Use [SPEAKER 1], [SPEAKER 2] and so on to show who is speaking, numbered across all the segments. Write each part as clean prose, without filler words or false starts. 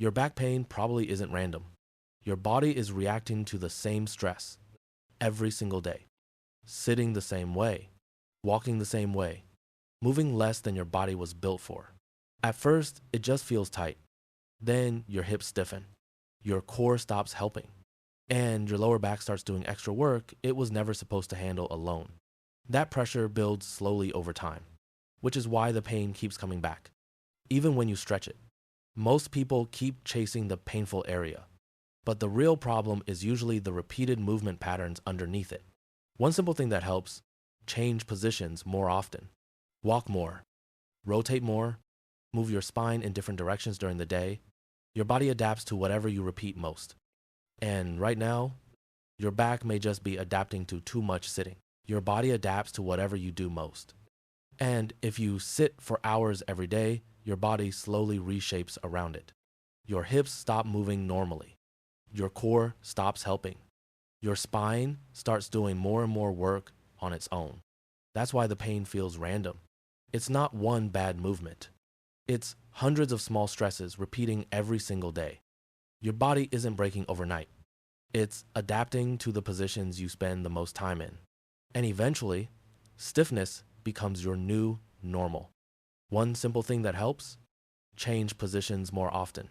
[SPEAKER 1] Your back pain probably isn't random. Your body is reacting to the same stress every single day. Sitting the same way, walking the same way, moving less than your body was built for. At first, it just feels tight. Then your hips stiffen, your core stops helping, and your lower back starts doing extra work it was never supposed to handle alone. That pressure builds slowly over time, which is why the pain keeps coming back, even when you stretch it. Most people keep chasing the painful area, but the real problem is usually the repeated movement patterns underneath it. One simple thing that helps: change positions more often. Walk more, rotate more, move your spine in different directions during the day. Your body adapts to whatever you repeat most. And right now, your back may just be adapting to too much sitting. Your body adapts to whatever you do most. And if you sit for hours every day, your body slowly reshapes around it. Your hips stop moving normally. Your core stops helping. Your spine starts doing more and more work on its own. That's why the pain feels random. It's not one bad movement. It's hundreds of small stresses repeating every single day. Your body isn't breaking overnight. It's adapting to the positions you spend the most time in. And eventually, stiffness becomes your new normal. One simple thing that helps: change positions more often.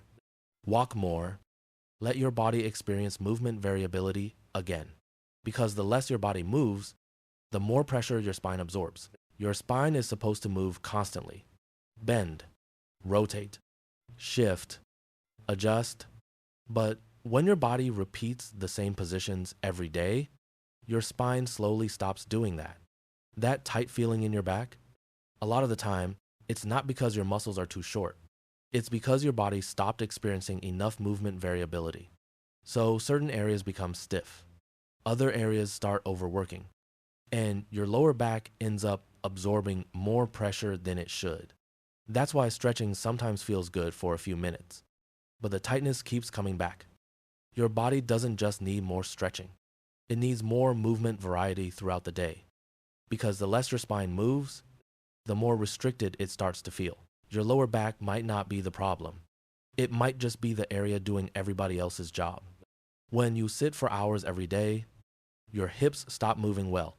[SPEAKER 1] Walk more. Let your body experience movement variability again. Because the less your body moves, the more pressure your spine absorbs. Your spine is supposed to move constantly. Bend, rotate, shift, adjust. But when your body repeats the same positions every day, your spine slowly stops doing that. That tight feeling in your back, a lot of the time, it's not because your muscles are too short. It's because your body stopped experiencing enough movement variability. So certain areas become stiff. Other areas start overworking. And your lower back ends up absorbing more pressure than it should. That's why stretching sometimes feels good for a few minutes, but the tightness keeps coming back. Your body doesn't just need more stretching. It needs more movement variety throughout the day. Because the less your spine moves, the more restricted it starts to feel. Your lower back might not be the problem. It might just be the area doing everybody else's job. When you sit for hours every day, your hips stop moving well.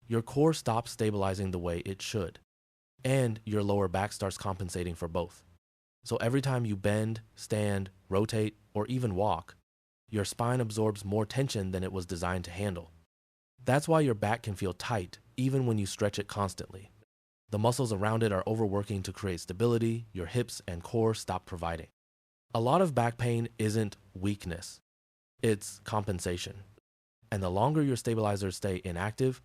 [SPEAKER 1] Your core stops stabilizing the way it should. And your lower back starts compensating for both. So every time you bend, stand, rotate, or even walk, your spine absorbs more tension than it was designed to handle. That's why your back can feel tight even when you stretch it constantly. The muscles around it are overworking to create stability your hips and core stop providing. A lot of back pain isn't weakness, it's compensation. And the longer your stabilizers stay inactive,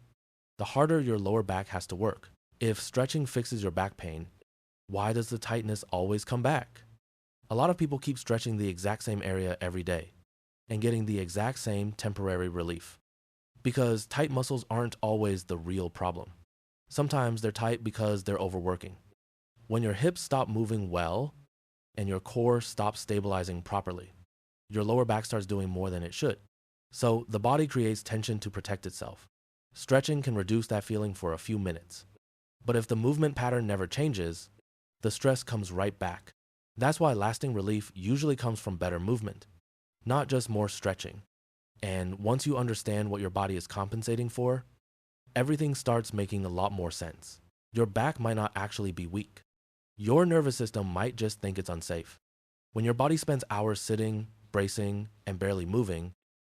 [SPEAKER 1] the harder your lower back has to work. If stretching fixes your back pain, why does the tightness always come back? A lot of people keep stretching the exact same area every day and getting the exact same temporary relief. Because tight muscles aren't always the real problem. Sometimes they're tight because they're overworking. When your hips stop moving well and your core stops stabilizing properly, your lower back starts doing more than it should. So the body creates tension to protect itself. Stretching can reduce that feeling for a few minutes. But if the movement pattern never changes, the stress comes right back. That's why lasting relief usually comes from better movement, not just more stretching. And once you understand what your body is compensating for, everything starts making a lot more sense. Your back might not actually be weak. Your nervous system might just think it's unsafe. When your body spends hours sitting, bracing, and barely moving,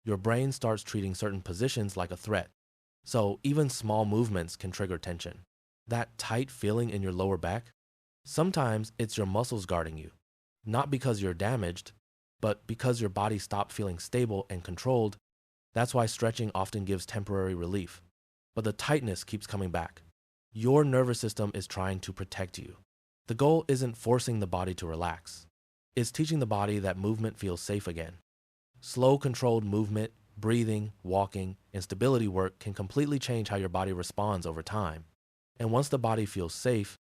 [SPEAKER 1] your brain starts treating certain positions like a threat. So even small movements can trigger tension. That tight feeling in your lower back, sometimes it's your muscles guarding you. Not because you're damaged, but because your body stopped feeling stable and controlled. That's why stretching often gives temporary relief. But the tightness keeps coming back. Your nervous system is trying to protect you. The goal isn't forcing the body to relax. It's teaching the body that movement feels safe again. Slow, controlled movement, breathing, walking, and stability work can completely change how your body responds over time. And once the body feels safe,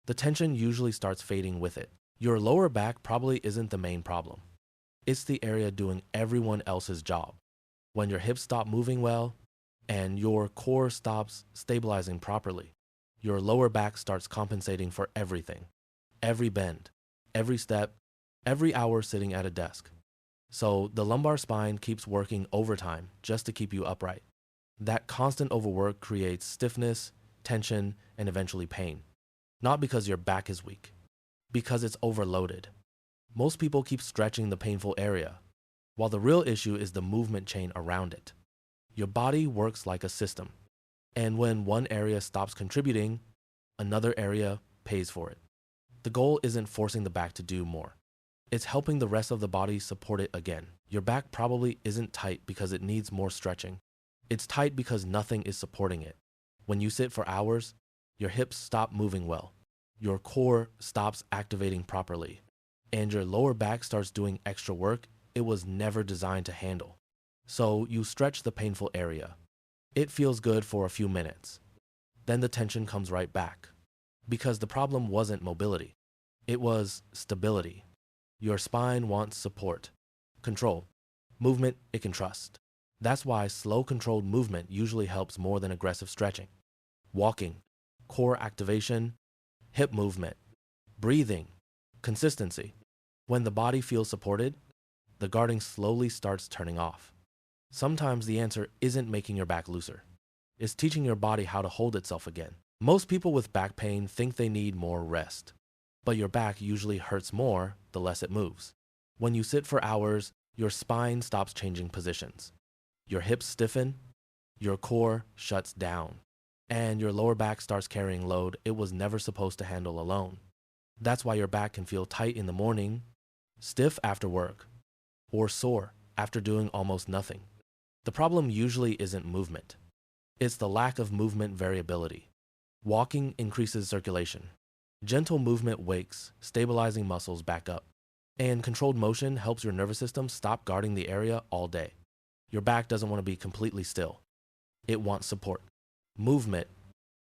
[SPEAKER 1] the tension usually starts fading with it. Your lower back probably isn't the main problem. It's the area doing everyone else's job. When your hips stop moving well and your core stops stabilizing properly, your lower back starts compensating for everything. Every bend, every step, every hour sitting at a desk. So the lumbar spine keeps working overtime just to keep you upright. That constant overwork creates stiffness, tension, and eventually pain. Not because your back is weak, because it's overloaded. Most people keep stretching the painful area, while the real issue is the movement chain around it. Your body works like a system, and when one area stops contributing, another area pays for it. The goal isn't forcing the back to do more. It's helping the rest of the body support it again. Your back probably isn't tight because it needs more stretching. It's tight because nothing is supporting it. When you sit for hours, your hips stop moving well. Your core stops activating properly, and your lower back starts doing extra work it was never designed to handle. So you stretch the painful area. It feels good for a few minutes. Then the tension comes right back. Because the problem wasn't mobility. It was stability. Your spine wants support, control, movement it can trust. That's why slow, controlled movement usually helps more than aggressive stretching. Walking, core activation, hip movement, breathing, consistency. When the body feels supported, the guarding slowly starts turning off. Sometimes the answer isn't making your back looser. It's teaching your body how to hold itself again. Most people with back pain think they need more rest, but your back usually hurts more the less it moves. When you sit for hours, your spine stops changing positions. Your hips stiffen, your core shuts down, and your lower back starts carrying load it was never supposed to handle alone. That's why your back can feel tight in the morning, stiff after work, or sore after doing almost nothing. The problem usually isn't movement. It's the lack of movement variability. Walking increases circulation. Gentle movement wakes, stabilizing muscles back up. And controlled motion helps your nervous system stop guarding the area all day. Your back doesn't want to be completely still. It wants support, movement,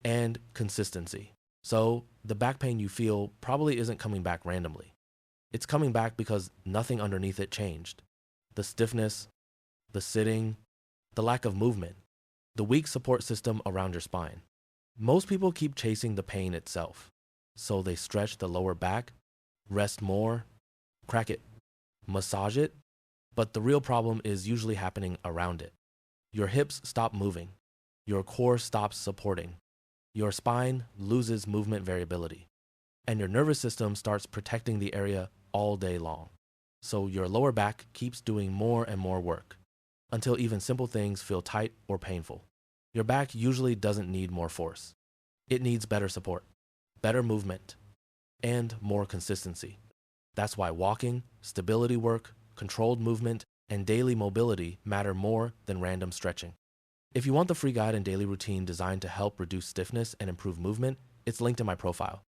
[SPEAKER 1] and consistency. So the back pain you feel probably isn't coming back randomly. It's coming back because nothing underneath it changed. The stiffness, the sitting, the lack of movement, the weak support system around your spine. Most people keep chasing the pain itself. So they stretch the lower back, rest more, crack it, massage it, but the real problem is usually happening around it. Your hips stop moving, your core stops supporting, your spine loses movement variability, and your nervous system starts protecting the area all day long. So your lower back keeps doing more and more work, until even simple things feel tight or painful. Your back usually doesn't need more force. It needs better support, better movement, and more consistency. That's why walking, stability work, controlled movement, and daily mobility matter more than random stretching. If you want the free guide and daily routine designed to help reduce stiffness and improve movement, it's linked in my profile.